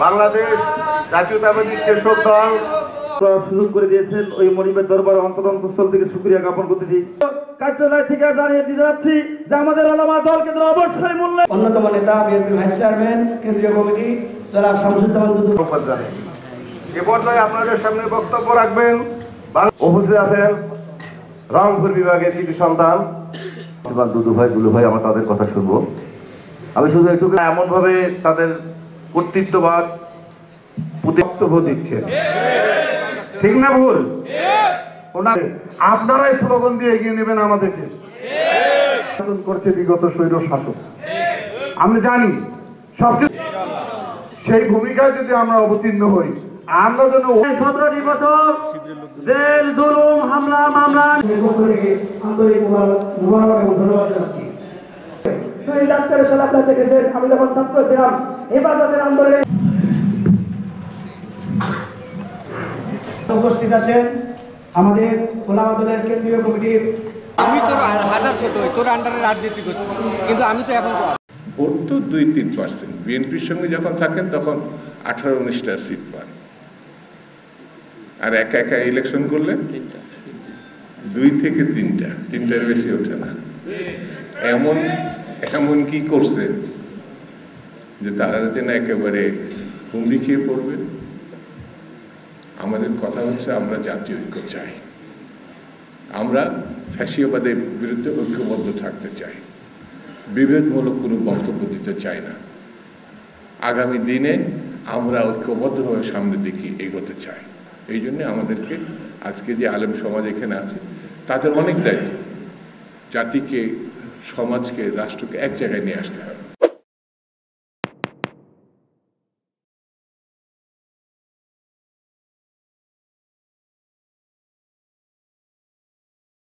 বাংলাদেশ জাতীয়তাবাদী কৃষক দল সুযোগ করে দিয়েছেন। ওই মনিবের দরবারে অন্তরস্থল থেকে শুকরিয়া জ্ঞাপন করতেছি। কার্যালয় থেকে জানিয়ে দিতে যাচ্ছি যে আমাদের ওলামা দল কেন্দ্র অবশ্যই মূল্য অন্যতম নেতা বিএনপি ভাইস চেয়ারম্যান কেন্দ্রীয় কমিটি জনাব শামসুজ্জামান দুদু এ পর্যায়ে আপনাদের সামনে বক্তব্য রাখবেন উপস্থিত আছেন রংপুর বিভাগের কৃতি সন্তান দুদু ভাই দুলু ভাই। আমরা তাদের কথা শুনবো। আমি শুধু একটু এমন ভাবে তাদের কর্তৃত্ববাদ বক্তব্য দিচ্ছেন, ঠিক না ভুল? আপনারাই স্লোগান দিয়ে এগিয়ে নেবেন আমাদেরকে। করছে বিগত স্বৈর শাসক, আমরা জানি সবকিছু। সেই ভূমিকায় যদি আমরা অবতীর্ণ হই, আমরা যেন 17টি বছর জেল জুলুম হামলা মামলা আমি যখন ছাত্র ছিলাম হেফাজতের আন্দোলনে উপস্থিত আছেন আমাদের ওলামা দলের কেন্দ্রীয় কমিটির। আমি তোর হাজার ছোট তোর আন্ডারে রাজনীতি করছি, কিন্তু আমি তো এখন ভোট তো 2-3%। বিএনপির সঙ্গে যখন থাকেন তখন 18-19টা সিট পান, আর একা একা ইলেকশন করলে 2 থেকে 3টার বেশি ওঠে না। এমন কি করছে যে তারা যেন একেবারে হুমড়ি খেয়ে পড়বে। আমাদের কথা হচ্ছে আমরা জাতীয় ঐক্য চাই, আমরা ফ্যাসিবাদের বিরুদ্ধে ঐক্যবদ্ধ থাকতে চাই, বিভেদমূলক কোনো বক্তব্য দিতে চাই না। আগামী দিনে আমরা ঐক্যবদ্ধভাবে সামনের দিকে এগোতে চাই। এই জন্য আমাদেরকে আজকে যে আলেম সমাজ এখানে আছে তাদের অনেক দায়িত্ব। জাতিকে, সমাজকে, রাষ্ট্রকে এক জায়গায় নিয়ে আসতে হবে।